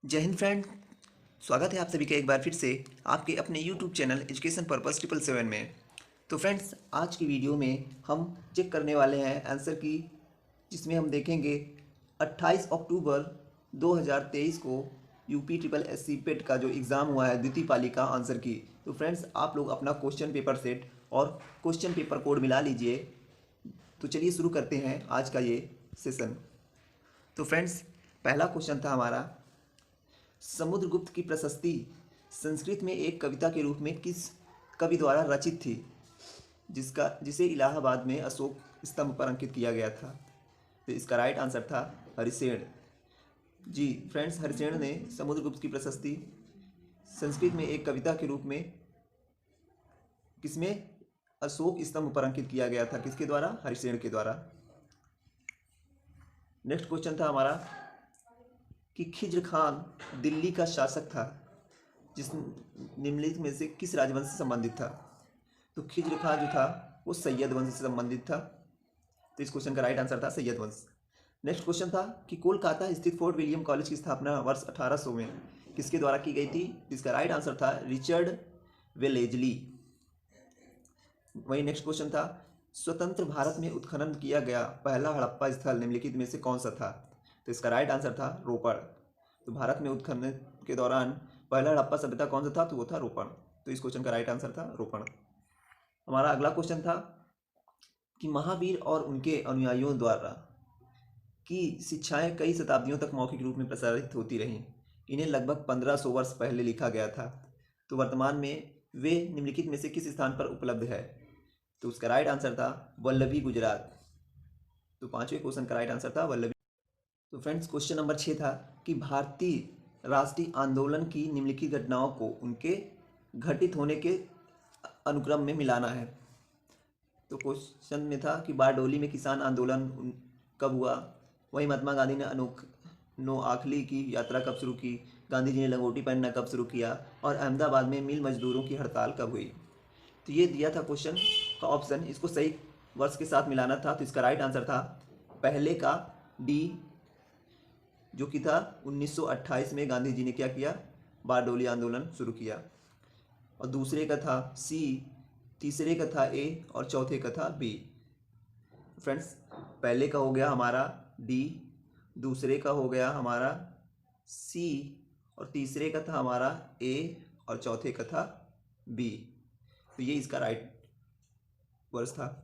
जय हिंद फ्रेंड। स्वागत है आप सभी का एक बार फिर से आपके अपने यूट्यूब चैनल एजुकेशन पर्पस 777 में। तो फ्रेंड्स, आज की वीडियो में हम चेक करने वाले हैं आंसर की, जिसमें हम देखेंगे 28 अक्टूबर 2023 को यूपी ट्रिपल एससी पेट का जो एग्ज़ाम हुआ है द्वितीय पाली का आंसर की। तो फ्रेंड्स, आप लोग अपना क्वेश्चन पेपर सेट और क्वेश्चन पेपर कोड मिला लीजिए। तो चलिए शुरू करते हैं आज का ये सेशन। तो फ्रेंड्स, पहला क्वेश्चन था हमारा, समुद्रगुप्त की प्रशस्ति संस्कृत में एक कविता के रूप में किस कवि द्वारा रचित थी, जिसे इलाहाबाद में अशोक स्तंभ पर अंकित किया गया था। तो इसका राइट आंसर था हरिसेन। जी फ्रेंड्स, हरिसेन ने समुद्रगुप्त की प्रशस्ति संस्कृत में एक कविता के रूप में किसमें अशोक स्तंभ पर अंकित किया गया था, किसके द्वारा? हरिसेन के द्वारा। नेक्स्ट क्वेश्चन था हमारा कि खिज्र खान दिल्ली का शासक था, जिस निम्नलिखित में से किस राजवंश से संबंधित था? तो खिज्र खान जो था वो सैयद वंश से संबंधित था। तो इस क्वेश्चन का राइट आंसर था सैयद वंश। नेक्स्ट क्वेश्चन था कि कोलकाता स्थित फोर्ट विलियम कॉलेज की स्थापना वर्ष 1800 में किसके द्वारा की गई थी? इसका राइट आंसर था रिचर्ड वेलेजली। वही नेक्स्ट क्वेश्चन था, स्वतंत्र भारत में उत्खनन किया गया पहला हड़प्पा स्थल निम्नलिखित में से कौन सा था? तो इसका राइट आंसर था रोपड़। तो भारत में उत्खनन के दौरान पहला हड़प्पा सभ्यता कौन सा था? तो वो था रोपड़। तो इस क्वेश्चन का राइट आंसर था रोपड़। हमारा अगला क्वेश्चन था कि महावीर और उनके अनुयायियों द्वारा की शिक्षाएं कई शताब्दियों तक मौखिक रूप में प्रसारित होती रहीं। इन्हें लगभग 1500 वर्ष पहले लिखा गया था। तो वर्तमान में वे निम्नलिखित में से किस स्थान पर उपलब्ध है? तो उसका राइट आंसर था वल्लभी, गुजरात। तो पांचवें क्वेश्चन का राइट आंसर था वल्लभी। तो फ्रेंड्स, क्वेश्चन नंबर 6 था कि भारतीय राष्ट्रीय आंदोलन की निम्नलिखित घटनाओं को उनके घटित होने के अनुक्रम में मिलाना है। तो क्वेश्चन में था कि बारडोली में किसान आंदोलन कब हुआ, वहीं महात्मा गांधी ने नोआखली की यात्रा कब शुरू की, गांधी जी ने लंगोटी पहनना कब शुरू किया, और अहमदाबाद में मिल मजदूरों की हड़ताल कब हुई। तो ये दिया था क्वेश्चन का ऑप्शन, इसको सही वर्ष के साथ मिलाना था। तो इसका राइट आंसर था पहले का डी, जो कि था 1928 में गांधी जी ने क्या किया? बारडोली आंदोलन शुरू किया। और दूसरे का था सी, तीसरे का था ए, और चौथे का था बी। फ्रेंड्स, पहले का हो गया हमारा डी, दूसरे का हो गया हमारा सी, और तीसरे का था हमारा ए, और चौथे का था बी। तो ये इसका राइट वर्ष था।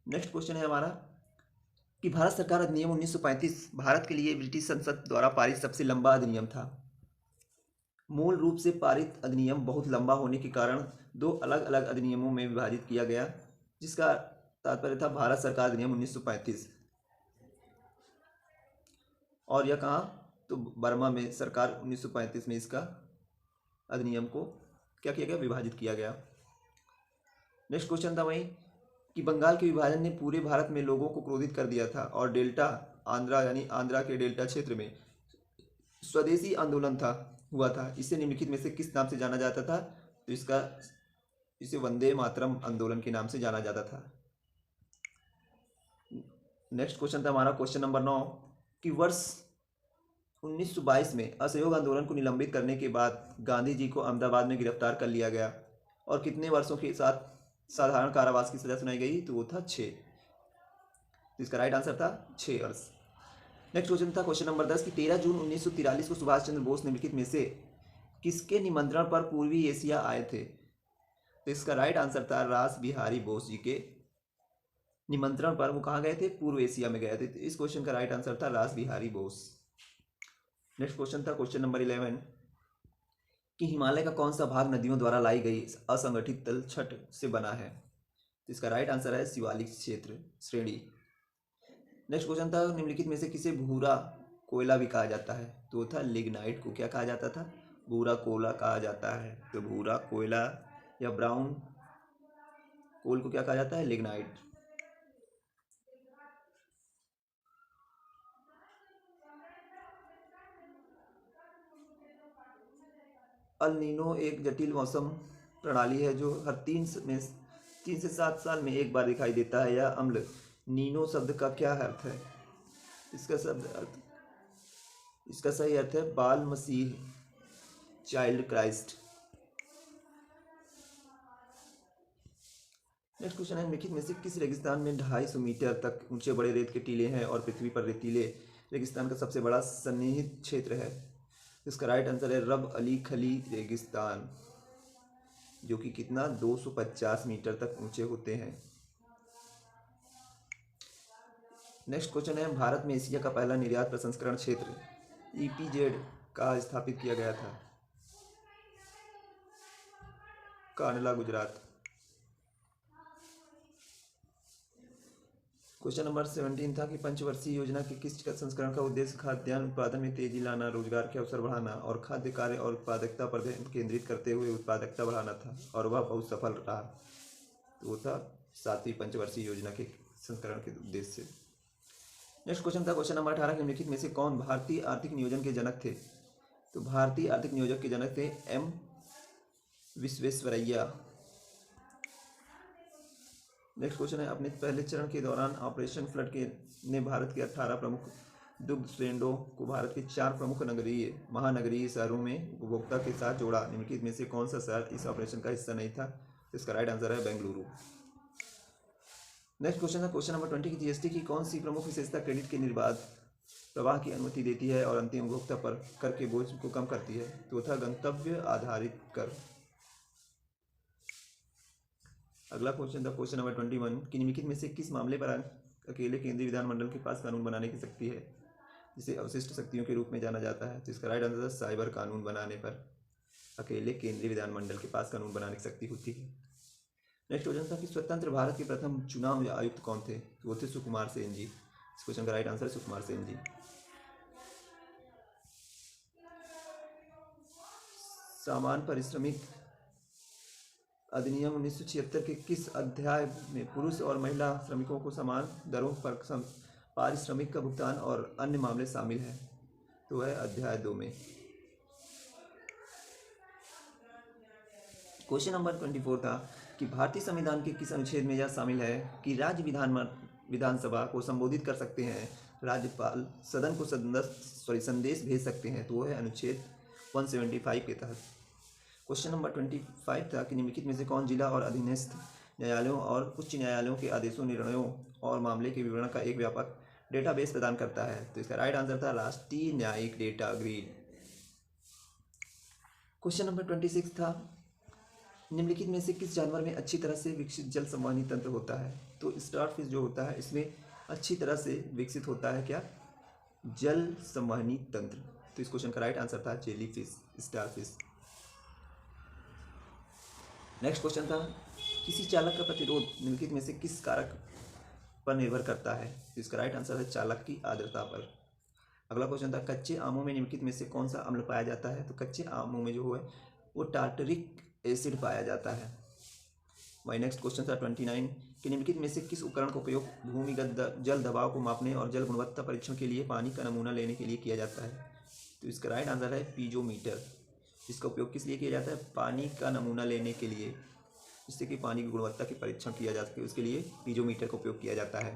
नेक्स्ट क्वेश्चन है हमारा कि भारत सरकार अधिनियम 1935 भारत के लिए ब्रिटिश संसद द्वारा पारित सबसे लंबा अधिनियम था। मूल रूप से पारित अधिनियम बहुत लंबा होने के कारण दो अलग अलग अधिनियमों में विभाजित किया गया, जिसका तात्पर्य था भारत सरकार अधिनियम 1935। और यह कहाँ? तो बर्मा में सरकार 1935 में इसका अधिनियम को क्या किया गया? विभाजित किया गया। नेक्स्ट क्वेश्चन था वही कि बंगाल के विभाजन ने पूरे भारत में लोगों को क्रोधित कर दिया था, और डेल्टा आंध्रा यानी आंध्रा के डेल्टा क्षेत्र में स्वदेशी आंदोलन हुआ था। इसे निम्नलिखित में से किस नाम से जाना जाता था? तो इसे वंदे मातरम आंदोलन के नाम से जाना जाता था। नेक्स्ट क्वेश्चन था हमारा क्वेश्चन नंबर 9 कि वर्ष 1922 में असहयोग आंदोलन को निलंबित करने के बाद गांधी जी को अहमदाबाद में गिरफ्तार कर लिया गया, और कितने वर्षों के साथ साधारण कारावास की सजा सुनाई गई? तो वो था 6। तो इसका राइट आंसर था 6 वर्ष। नेक्स्ट क्वेश्चन था क्वेश्चन नंबर 10 कि 13 जून 1943 को सुभाष चंद्र बोस निम्नलिखित में से किसके निमंत्रण पर पूर्वी एशिया आए थे? तो इसका राइट आंसर था रास बिहारी बोस जी के निमंत्रण पर वो कहाँ गए थे? पूर्व एशिया में गए थे। तो इस क्वेश्चन का राइट आंसर था रास बिहारी बोस। नेक्स्ट क्वेश्चन था क्वेश्चन नंबर 11 कि हिमालय का कौन सा भाग नदियों द्वारा लाई गई असंगठित तलछट से बना है? तो इसका राइट आंसर है शिवालिक क्षेत्र श्रेणी। नेक्स्ट क्वेश्चन था निम्नलिखित में से किसे भूरा कोयला भी कहा जाता है? तो वो था लिग्नाइट को क्या कहा जाता था? भूरा कोयला कहा जाता है। तो भूरा कोयला या ब्राउन कोल को क्या कहा जाता है? लिग्नाइट। अल नीनो एक जटिल मौसम प्रणाली है जो हर 3 से 7 साल में एक बार दिखाई देता है। यह अम्ल नीनो शब्द का क्या अर्थ है? इसका शब्द अर्थ इसका सही अर्थ है बाल मसीह, चाइल्ड क्राइस्ट। नेक्स्ट क्वेश्चन है, निम्नलिखित में से किस रेगिस्तान में 250 मीटर तक ऊंचे बड़े रेत के टीले हैं और पृथ्वी पर रेतीले रेगिस्तान का सबसे बड़ा सन्निहित क्षेत्र है? इसका राइट आंसर है रब अली खली रेगिस्तान, जो कि कितना 250 मीटर तक ऊंचे होते हैं। नेक्स्ट क्वेश्चन है, भारत में एशिया का पहला निर्यात प्रसंस्करण क्षेत्र ईपीजेड का स्थापित किया गया था? कांडला, गुजरात। क्वेश्चन नंबर 17 था कि पंचवर्षीय योजना के किस संस्करण का उद्देश्य खाद्यान्न उत्पादन में तेजी लाना, रोजगार के अवसर बढ़ाना और खाद्य कार्य और उत्पादकता पर ध्यान केंद्रित करते हुए उत्पादकता बढ़ाना था, और वह बहुत सफल रहा। तो वो था 7वीं पंचवर्षीय योजना के संस्करण के उद्देश्य से। नेक्स्ट क्वेश्चन था क्वेश्चन नंबर 18 कि निम्नलिखित में से कौन भारतीय आर्थिक नियोजन के जनक थे? तो भारतीय आर्थिक नियोजक के जनक थे एम विश्वेश्वरैया। नेक्स्ट क्वेश्चन है, अपने पहले चरण के दौरान ऑपरेशन फ्लड के ने भारत के 18 प्रमुख दुग्ध श्रेणियों को भारत के 4 प्रमुख नगरीय महानगरीय शहरों में उपभोक्ता के साथ जोड़ा। निम्नलिखित में से कौन सा शहर इस ऑपरेशन का हिस्सा नहीं था? इसका राइट आंसर है बेंगलुरु। नेक्स्ट क्वेश्चन है क्वेश्चन नंबर 20 की जीएसटी की कौन सी प्रमुख विशेषता क्रेडिट के निर्बाध प्रवाह की अनुमति देती है और अंतिम उपभोक्ता पर कर के बोझ को कम करती है? तो था गंतव्य आधारित कर। अगला क्वेश्चन था क्वेश्चन नंबर 21 कि निम्नलिखित में से किस मामले पर अकेले केंद्रीय विधानमंडल के पास कानून बनाने की शक्ति है, जिसे अवशिष्ट शक्तियों के रूप में जाना जाता है? तो इसका राइट आंसर है साइबर कानून बनाने पर अकेले केंद्रीय विधानमंडल के पास कानून बनाने की शक्ति होती है। नेक्स्ट क्वेश्चन था कि स्वतंत्र भारत के प्रथम चुनाव आयुक्त कौन थे? तो वो थे सुकुमार सेन जी। इस क्वेश्चन का राइट आंसर है सुकुमार सेन जी। सामान्य पारिश्रमिक अधिनियम 1976 के किस अध्याय में पुरुष और महिला श्रमिकों को समान दरों पर पारिश्रमिक का भुगतान और अन्य मामले शामिल हैं? तो है अध्याय 2 में। क्वेश्चन नंबर 24 था कि भारतीय संविधान के किस अनुच्छेद में यह शामिल है कि राज्य विधानसभा को संबोधित कर सकते हैं, राज्यपाल सदन को संदेश भेज सकते हैं? तो वो है अनुच्छेद 175 के तहत। क्वेश्चन नंबर 25 था कि निम्नलिखित में से कौन जिला और अधीनस्थ न्यायालयों और उच्च न्यायालयों के आदेशों, निर्णयों और मामले के विवरण का एक व्यापक डेटाबेस प्रदान करता है? तो इसका राइट आंसर था राष्ट्रीय न्यायिक डेटा ग्रिड। क्वेश्चन नंबर 26 था निम्नलिखित में से किस जानवर में अच्छी तरह से विकसित जल संवहनी तंत्र होता है? तो स्टारफिश जो होता है इसमें अच्छी तरह से विकसित होता है क्या? जल संवहनी तंत्र। तो इस क्वेश्चन का राइट आंसर था जेलीफिश, स्टारफिश। नेक्स्ट क्वेश्चन था किसी चालक का प्रतिरोध निम्नलिखित में से किस कारक पर निर्भर करता है? तो इसका राइट आंसर है चालक की आर्द्रता पर। अगला क्वेश्चन था कच्चे आमों में निम्नलिखित में से कौन सा अम्ल पाया जाता है? तो कच्चे आमों में जो है वो टार्टरिक एसिड पाया जाता है। वही नेक्स्ट क्वेश्चन था 29 कि निम्नलिखित में से किस उपकरण का उपयोग भूमिगत जल दबाव को मापने और जल गुणवत्ता परीक्षण के लिए पानी का नमूना लेने के लिए किया जाता है? तो इसका राइट आंसर है पीजोमीटर। इसका उपयोग किस लिए किया जाता है? पानी का नमूना लेने के लिए, जिससे कि पानी की गुणवत्ता की परीक्षण किया जा सके, उसके लिए पीजोमीटर का उपयोग किया जाता है।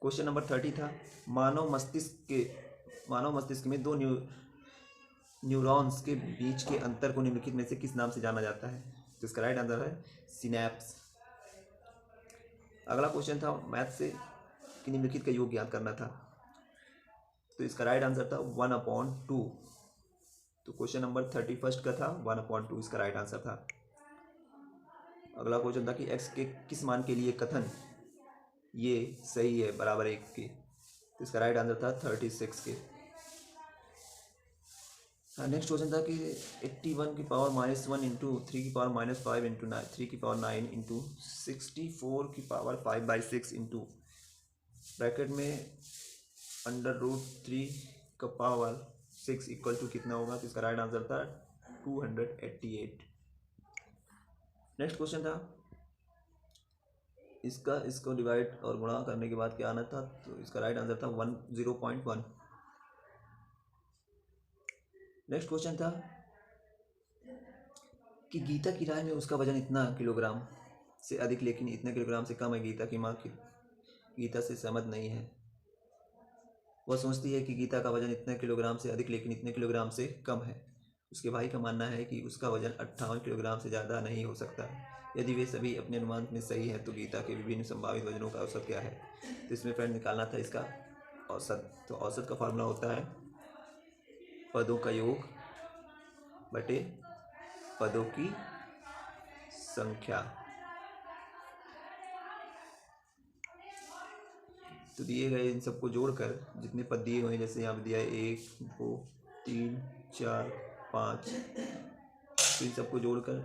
क्वेश्चन नंबर 30 था मानव मस्तिष्क में 2 न्यूरॉन्स के बीच के अंतर को निम्नलिखित में से किस नाम से जाना जाता है? तो इसका राइट आंसर है सिनैप्स। अगला क्वेश्चन था मैथ से कि निम्नलिखित का योग ज्ञात करना था। तो इसका राइट आंसर था 1/2। तो क्वेश्चन नंबर 31 का था 1/2, इसका राइट आंसर था। अगला क्वेश्चन था कि x के किस मान के लिए कथन ये सही है बराबर 1 के? तो इसका राइट आंसर था 36 के। नेक्स्ट क्वेश्चन था कि 81 की पावर -1 इंटू 3 की पावर -5 इंटू 3 की पावर 9 इंटू 64 की पावर 5/6 इंटू ब्रैकेट में √3 का पावर 6 इक्वल टू कितना होगा? तो इसका राइट आंसर था 288। नेक्स्ट क्वेश्चन था इसको डिवाइड और गुणा करने के बाद क्या आना था? तो इसका राइट आंसर था 0.1। नेक्स्ट क्वेश्चन था कि गीता की राय में उसका वजन इतना किलोग्राम से अधिक लेकिन इतने किलोग्राम से कम है। गीता की माँ की गीता से सहमत नहीं है। वह सोचती है कि गीता का वजन इतने किलोग्राम से अधिक लेकिन इतने किलोग्राम से कम है। उसके भाई का मानना है कि उसका वजन 58 किलोग्राम से ज़्यादा नहीं हो सकता। यदि वे सभी अपने अनुमान में सही हैं तो गीता के विभिन्न संभावित वजनों का औसत क्या है। तो इसमें फ्रेंड निकालना था इसका औसत। तो औसत का फार्मूला होता है पदों का योग बटे पदों की संख्या। तो दिए गए इन सबको जोड़कर जितने पद दिए हुए हैं, जैसे यहाँ पे दिया है 1 2 3 4 5, तो इन सबको जोड़कर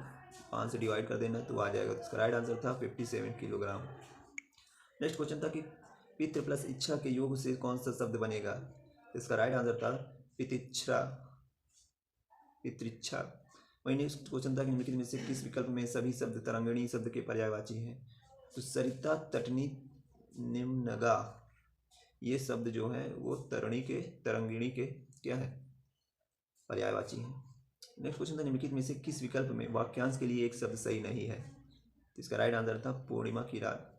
5 से डिवाइड कर देना तो आ जाएगा। तो इसका राइट आंसर था 57 किलोग्राम। नेक्स्ट क्वेश्चन था कि पितृ प्लस इच्छा के योग से कौन सा शब्द बनेगा। तो इसका राइट आंसर था पितिच्छा, पितृच्छा। वही नेक्स्ट क्वेश्चन था कि निम्नलिखित में से किस विकल्प में सभी शब्द तरंगिणी शब्द के पर्यायवाची हैं। तो सरिता, तटनी, निम्नगा, ये शब्द जो है वो तरंगिणी के क्या है, पर्यायवाची हैं। नेक्स्ट क्वेश्चन था निम्नलिखित में से किस विकल्प में वाक्यांश के लिए एक शब्द सही नहीं है। तो इसका राइट आंसर था पूर्णिमा की रात,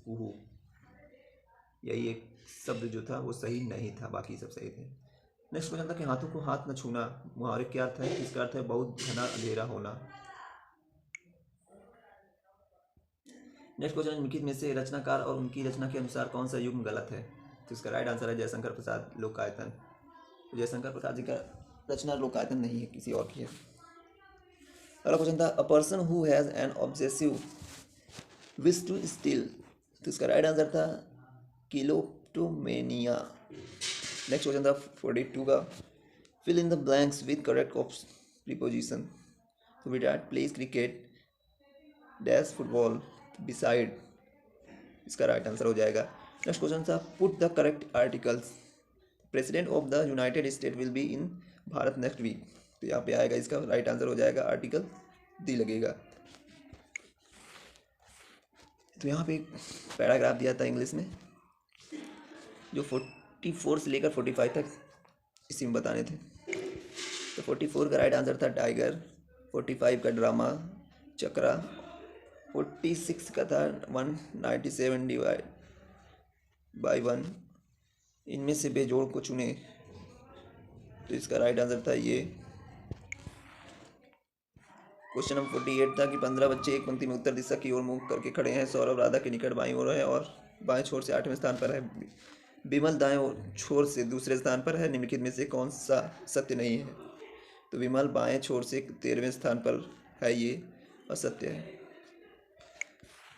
उहू। यही एक शब्द जो था वो सही नहीं था, बाकी सब सही थे। नेक्स्ट क्वेश्चन था कि हाथों को हाथ न छूना मुहावरे क्या अर्थ है। इसका अर्थ है बहुत घना अंधेरा होना। नेक्स्ट क्वेश्चन निम्नलिखित में से रचनाकार और उनकी रचना के अनुसार कौन सा युग्म गलत है। तो इसका राइट आंसर है जयशंकर प्रसाद लोकायतन। जयशंकर प्रसाद जी का रचना लोकायतन नहीं है, किसी और की है। अगला क्वेश्चन था a person who has an obsessive wish to steal. तो इसका राइट आंसर था किलोप्टोमेनिया। नेक्स्ट क्वेश्चन था 42 का fill in the blanks with correct of preposition. तो Virat plays cricket dash football beside, इसका राइट आंसर हो जाएगा। नेक्स्ट क्वेश्चन था put the correct articles. President of the United State will be in Bharat next week. तो यहाँ पे आएगा, इसका राइट आंसर हो जाएगा आर्टिकल डी लगेगा। तो यहाँ पे एक पैराग्राफ दिया था इंग्लिश में जो 44 से लेकर 45 तक इसी में बताने थे। तो 44 का राइट आंसर था टाइगर, 45 का ड्रामा चक्रा, 46 का था 197 डिवाइड बाई 1। इनमें से बेजोड़ को चुने, तो इसका राइट आंसर था ये। क्वेश्चन नंबर 48 था कि 15 बच्चे एक पंक्ति में उत्तर दिशा की ओर मुंह करके खड़े हैं। सौरभ राधा के निकट बाईं ओर है और बाएं छोर से 8वें स्थान पर है। विमल दाएं छोर से दूसरे स्थान पर है। निम्नलिखित में से कौन सा सत्य नहीं है। तो विमल बाएं छोर से 13वें स्थान पर है, ये असत्य है।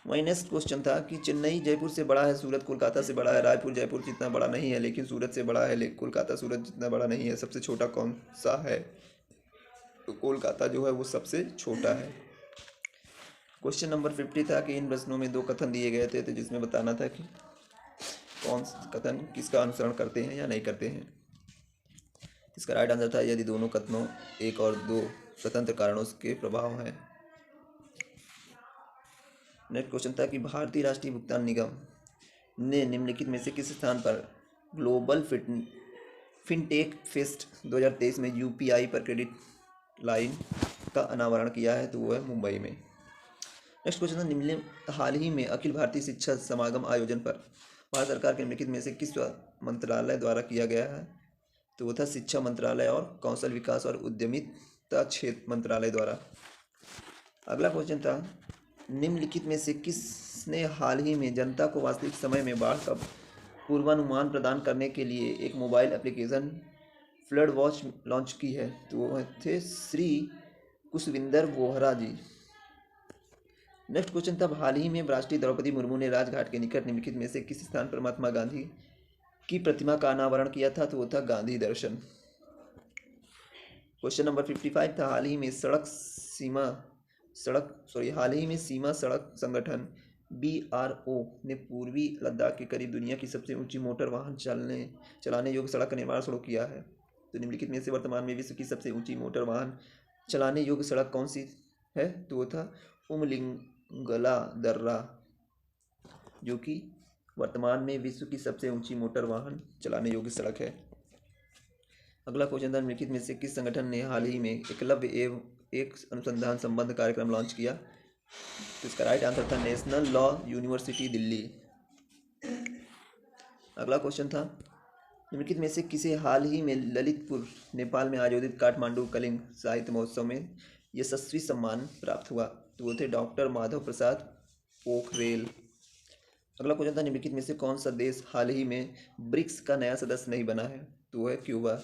वहीं नेक्स्ट क्वेश्चन था कि चेन्नई जयपुर से बड़ा है, सूरत कोलकाता से बड़ा है, रायपुर जयपुर जितना बड़ा नहीं है लेकिन सूरत से बड़ा है, कोलकाता सूरत जितना बड़ा नहीं है, सबसे छोटा कौन सा है। तो कोलकाता जो है वो सबसे छोटा है। क्वेश्चन नंबर 50 था कि इन प्रश्नों में 2 कथन दिए गए थे, तो जिसमें बताना था कि कौन कथन किसका अनुसरण करते हैं या नहीं करते हैं। इसका राइट आंसर था यदि दोनों कथनों 1 और 2 स्वतंत्र कारणों के प्रभाव हैं। नेक्स्ट क्वेश्चन था कि भारतीय राष्ट्रीय भुगतान निगम ने निम्नलिखित में से किस स्थान पर ग्लोबल फिनटेक फेस्ट 2023 में यूपीआई पर क्रेडिट लाइन का अनावरण किया है। तो वो है मुंबई में। नेक्स्ट क्वेश्चन था निम्न हाल ही में अखिल भारतीय शिक्षा समागम आयोजन पर भारत सरकार के निम्नलिखित में से किस मंत्रालय द्वारा किया गया है। तो वो था शिक्षा मंत्रालय और कौशल विकास और उद्यमिता क्षेत्र मंत्रालय द्वारा। अगला क्वेश्चन था निम्नलिखित में से किसने हाल ही में जनता को वास्तविक समय में बाढ़ का पूर्वानुमान प्रदान करने के लिए एक mobile application flood watch launch की है। तो वो थे श्री कुशविंदर बोहरा जी। नेक्स्ट क्वेश्चन था हाल ही में राष्ट्रपति द्रौपदी मुर्मू ने राजघाट के निकट निम्नलिखित में से किस स्थान पर महात्मा गांधी की प्रतिमा का अनावरण किया था। तो वो था गांधी दर्शन। क्वेश्चन नंबर 55 था हाल ही में सीमा सड़क संगठन BRO ने पूर्वी लद्दाख के करीब दुनिया की सबसे ऊंची मोटर वाहन चलाने योग्य सड़क का निर्माण शुरू किया है। तो निम्नलिखित में से वर्तमान में विश्व की सबसे ऊंची मोटर वाहन चलाने योग्य सड़क कौन सी है। तो वो था उमलिंगला दर्रा, जो कि वर्तमान में विश्व की सबसे ऊंची मोटर वाहन चलाने योग्य सड़क है। अगला क्वेश्चन था निम्नलिखित में से किस संगठन ने हाल ही में एकलव्य एवं एक अनुसंधान संबंध कार्यक्रम लॉन्च किया। तो इसका राइट आंसर था नेशनल लॉ यूनिवर्सिटी दिल्ली। अगला क्वेश्चन था निम्नलिखित में से किसे हाल ही में ललितपुर नेपाल में आयोजित काठमांडू कलिंग साहित्य महोत्सव में यशस्वी सम्मान प्राप्त हुआ? तो वो थे डॉक्टर माधव प्रसाद पोखरेल। अगला क्वेश्चन था, निम्नलिखित में से कौन सा देश हाल ही में ब्रिक्स का नया सदस्य नहीं बना है? तो वो है क्यूबा।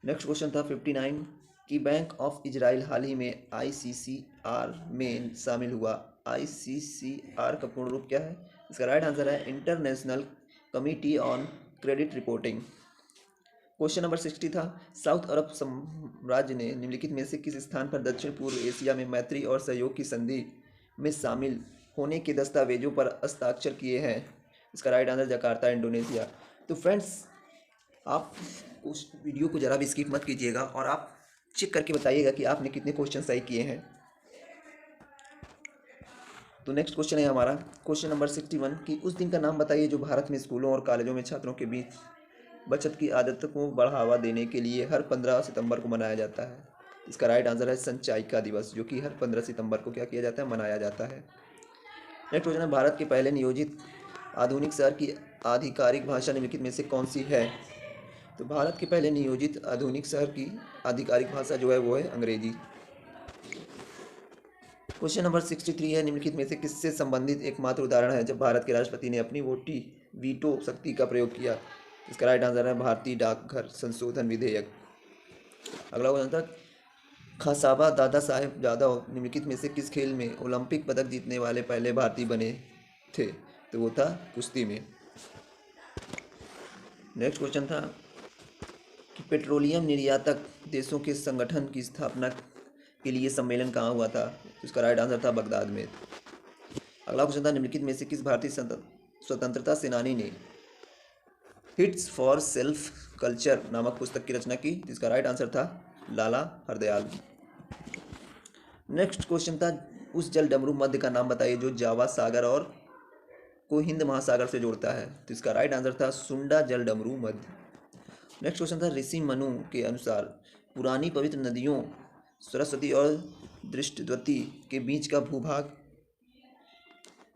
नेक्स्ट क्वेश्चन था 59 कि बैंक ऑफ इजराइल हाल ही में आईसीसीआर में शामिल हुआ। आईसीसीआर का पूर्ण रूप क्या है? इसका राइट आंसर है international committee on credit reporting. Question number 60 था, साउथ अरब साम्राज्य ने निम्नलिखित में से किस स्थान पर दक्षिण पूर्व एशिया में मैत्री और सहयोग की संधि में शामिल होने के दस्तावेजों पर हस्ताक्षर किए हैं? इसका राइट आंसर जकार्ता, इंडोनेशिया। तो फ्रेंड्स, आप उस वीडियो को ज़रा भी स्किप मत कीजिएगा और आप चेक करके बताइएगा कि आपने कितने क्वेश्चन सही किए हैं। तो नेक्स्ट क्वेश्चन है हमारा क्वेश्चन नंबर 61 कि उस दिन का नाम बताइए जो भारत में स्कूलों और कॉलेजों में छात्रों के बीच बचत की आदत को बढ़ावा देने के लिए हर 15 सितंबर को मनाया जाता है। इसका राइट आंसर है संचायिका दिवस, जो कि हर 15 सितंबर को क्या किया जाता है? मनाया जाता है। नेक्स्ट क्वेश्चन है, भारत के पहले नियोजित आधुनिक शहर की आधिकारिक भाषा निम्नलिखित में से कौन सी है? तो भारत के पहले नियोजित आधुनिक शहर की आधिकारिक भाषा जो है वो है अंग्रेजी। क्वेश्चन नंबर 63 है, निम्नलिखित में से किससे संबंधित एकमात्र उदाहरण है जब भारत के राष्ट्रपति ने अपनी वीटो शक्ति का प्रयोग किया? इसका राइट आंसर है भारतीय डाकघर संशोधन विधेयक। अगला क्वेश्चन था, खासाबा दादा साहेब जादव निम्नलिखित में से किस खेल में ओलंपिक पदक जीतने वाले पहले भारतीय बने थे? तो वो था कुश्ती में। नेक्स्ट क्वेश्चन था कि पेट्रोलियम निर्यातक देशों के संगठन की स्थापना के लिए सम्मेलन कहाँ हुआ था? तो इसका राइट आंसर था बगदाद में। अगला क्वेश्चन था, निम्नलिखित में से किस भारतीय स्वतंत्रता सेनानी ने हिट्स फॉर सेल्फ कल्चर नामक पुस्तक की रचना की? जिसका राइट आंसर था लाला हरदयाल। नेक्स्ट क्वेश्चन था, उस जल डमरू मध्य का नाम बताइए जो जावा सागर और को हिंद महासागर से जोड़ता है? तो इसका राइट आंसर था सुंडा जल डमरू मध्य। नेक्स्ट क्वेश्चन था, ऋषि मनु के अनुसार पुरानी पवित्र नदियों सरस्वती और दृष्टद्वती के बीच का भूभाग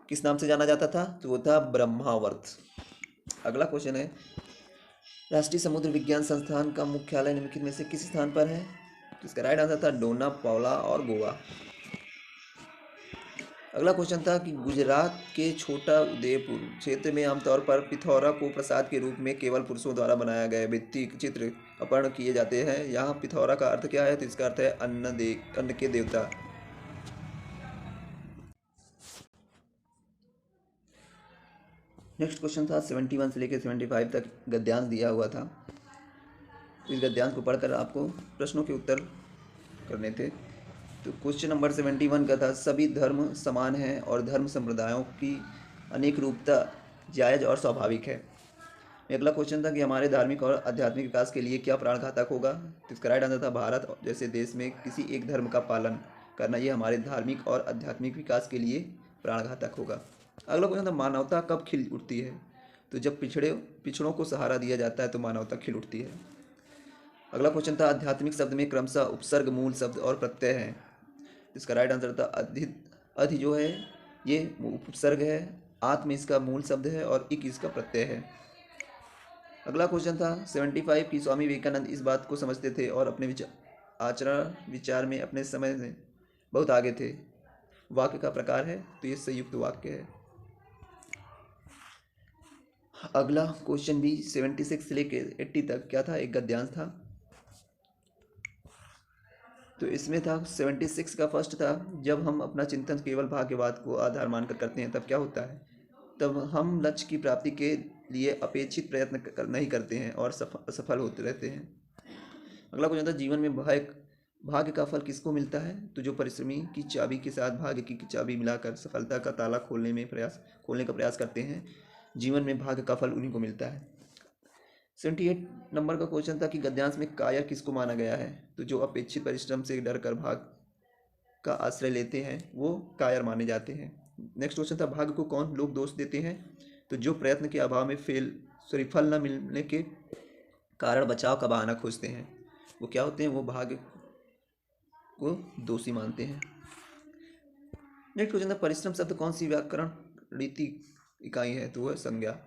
किस नाम से जाना जाता था? तो वो था ब्रह्मावर्त। अगला क्वेश्चन है, राष्ट्रीय समुद्र विज्ञान संस्थान का मुख्यालय निम्नलिखित में से किस स्थान पर है? तो इसका राइट आंसर था डोना पावला और गोवा। अगला क्वेश्चन था कि गुजरात के छोटा उदयपुर क्षेत्र में आमतौर पर पिथौरा को प्रसाद के रूप में केवल पुरुषों द्वारा बनाया गया भित्ति चित्र अर्पण किए जाते हैं। यहाँ पिथौरा का अर्थ क्या है? तो इसका अर्थ है अन्न के देवता। नेक्स्ट क्वेश्चन था 71 से लेकर 75 तक गद्यांश दिया हुआ था। तो इस गद्यांश को पढ़कर आपको प्रश्नों के उत्तर करने थे। तो क्वेश्चन नंबर 71 का था, सभी धर्म समान हैं और धर्म संप्रदायों की अनेक रूपता जायज़ और स्वाभाविक है। अगला क्वेश्चन था कि हमारे धार्मिक और आध्यात्मिक विकास के लिए क्या प्राणघातक होगा? तो इसका राइट आंसर था भारत जैसे देश में किसी एक धर्म का पालन करना ये हमारे धार्मिक और आध्यात्मिक विकास के लिए प्राणघातक होगा। अगला क्वेश्चन था, मानवता कब खिल उठती है? तो जब पिछड़ों को सहारा दिया जाता है तो मानवता खिल उठती है। अगला क्वेश्चन था, आध्यात्मिक शब्द में क्रमशः उपसर्ग, मूल शब्द और प्रत्यय हैं। इसका राइट आंसर था अधि जो है ये उपसर्ग है, आत्म इसका मूल शब्द है और इक इसका प्रत्यय है। अगला क्वेश्चन था 75 की स्वामी विवेकानंद इस बात को समझते थे और अपने आचरण विचार में अपने समय में बहुत आगे थे। वाक्य का प्रकार है तो ये संयुक्त वाक्य है। अगला क्वेश्चन भी 76 से लेकर 80 तक क्या था? एक गद्यांश था। तो इसमें था 76 का फर्स्ट था, जब हम अपना चिंतन केवल भाग्यवाद को आधार मानकर करते हैं तब क्या होता है? तब हम लक्ष्य की प्राप्ति के लिए अपेक्षित प्रयत्न नहीं करते हैं और असफल होते रहते हैं। अगला क्वेश्चन था, जीवन में भाग्य का फल किसको मिलता है? तो जो परिश्रमी की चाबी के साथ भाग्य की चाबी मिलाकर सफलता का ताला खोलने का प्रयास करते हैं, जीवन में भाग्य का फल उन्हीं को मिलता है। 78 नंबर का क्वेश्चन था कि गद्यांश में कायर किसको माना गया है? तो जो अपेक्षित परिश्रम से डर कर भाग का आश्रय लेते हैं वो कायर माने जाते हैं। नेक्स्ट क्वेश्चन था, भाग्य को कौन लोग दोष देते हैं? तो जो प्रयत्न के अभाव में फल न मिलने के कारण बचाव का बहाना खोजते हैं वो क्या होते हैं? वो भाग्य को दोषी मानते हैं। नेक्स्ट क्वेश्चन था, परिश्रम शब्द कौन सी व्याकरण रीति इकाई है? तो वह संज्ञा।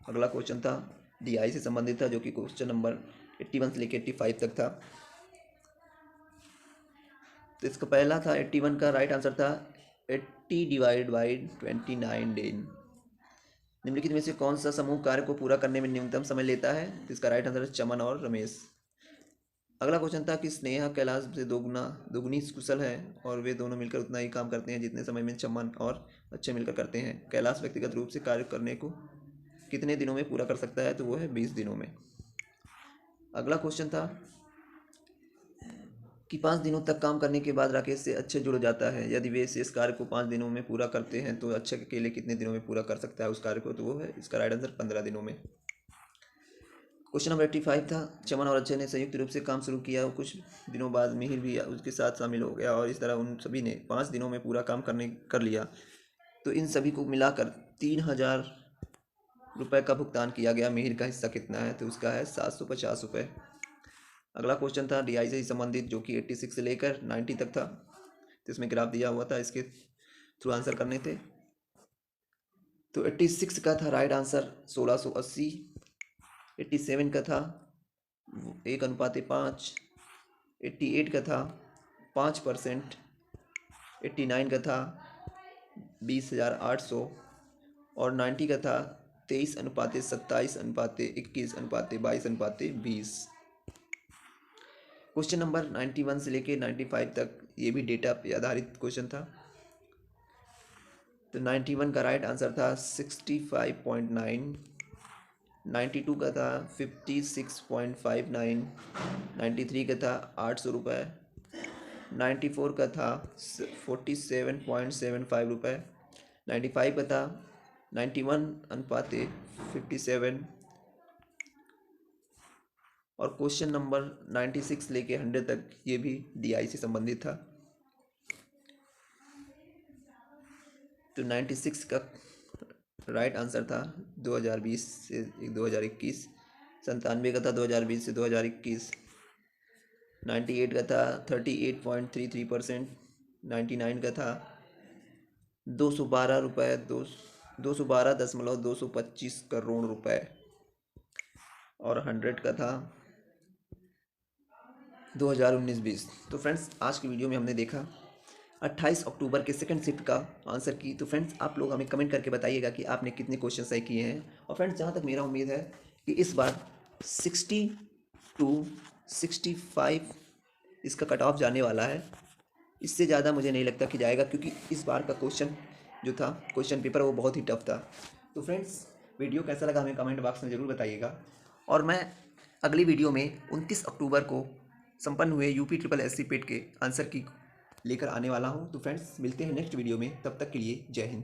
अगला क्वेश्चन था डीआई से संबंधित था, जो कि क्वेश्चन नंबर 81 से लेकर 85 तक था। तो इसका पहला था 81 का राइट आंसर था 80 डिवाइड बाई 29 दिन। निम्नलिखित में से कौन सा समूह कार्य को पूरा करने में न्यूनतम समय लेता है? तो इसका राइट आंसर है चमन और रमेश। अगला क्वेश्चन था कि स्नेहा कैलाश से दोगुनी कुशल है और वे दोनों मिलकर उतना ही काम करते हैं जितने समय में चमन और अच्छे मिलकर करते हैं। कैलाश व्यक्तिगत रूप से कार्य करने को कितने दिनों में पूरा कर सकता है? तो वो है 20 दिनों में। अगला क्वेश्चन था कि 5 दिनों तक काम करने के बाद राकेश से अक्षय जुड़ जाता है। यदि वे शेष कार्य को 5 दिनों में पूरा करते हैं तो अक्षय अकेले कितने दिनों में पूरा कर सकता है उस कार्य को? तो वो है इसका राइट आंसर 15 दिनों में। क्वेश्चन नंबर 85 था चमन और अक्षय ने संयुक्त रूप से काम शुरू किया और कुछ दिनों बाद मिहिर भी उसके साथ शामिल हो गया और इस तरह उन सभी ने 5 दिनों में पूरा काम कर लिया। तो इन सभी को मिलाकर 3000 रुपये का भुगतान किया गया। मिहिर का हिस्सा कितना है? तो उसका है 750 रुपये। अगला क्वेश्चन था डीआई से संबंधित, जो कि 86 से लेकर 90 तक था। तो इसमें ग्राफ दिया हुआ था, इसके थ्रू आंसर करने थे। तो 86 का था राइट आंसर 1680। 87 का था 1:5। 88 का था 5%। 89 का था 20,800 और 90 का था 23:27:21:21:22:20। क्वेश्चन नंबर 91 से लेके 95 तक ये भी डेटा पे आधारित क्वेश्चन था। तो 91 का राइट आंसर था 65.9। 92 का था 56.59। 93 का था 800 रुपये। 94 का था 47.75 रुपये। 95 का था 91:57 और क्वेश्चन नंबर 96 लेके 100 तक ये भी डीआई से संबंधित था। तो 96 का राइट आंसर था 2020 से 2021। 97 का था 2020 से 2021। 98 का था 38.33%। 99 का था 212.225 करोड़ रुपए और 100 का था 2019-20। तो फ्रेंड्स आज की वीडियो में हमने देखा 28 अक्टूबर के सेकंड शिफ्ट का आंसर की। तो फ्रेंड्स आप लोग हमें कमेंट करके बताइएगा कि आपने कितने क्वेश्चन सही किए हैं। और फ्रेंड्स जहाँ तक मेरा उम्मीद है कि इस बार 60 to 65 इसका कट ऑफ जाने वाला है। इससे ज़्यादा मुझे नहीं लगता कि जाएगा, क्योंकि इस बार का क्वेश्चन जो था क्वेश्चन पेपर वो बहुत ही टफ था। तो फ्रेंड्स वीडियो कैसा लगा हमें कमेंट बॉक्स में ज़रूर बताइएगा। और मैं अगली वीडियो में 29 अक्टूबर को संपन्न हुए यूपी ट्रिपल एससी पेट के आंसर की लेकर आने वाला हूं। तो फ्रेंड्स मिलते हैं नेक्स्ट वीडियो में, तब तक के लिए जय हिंद।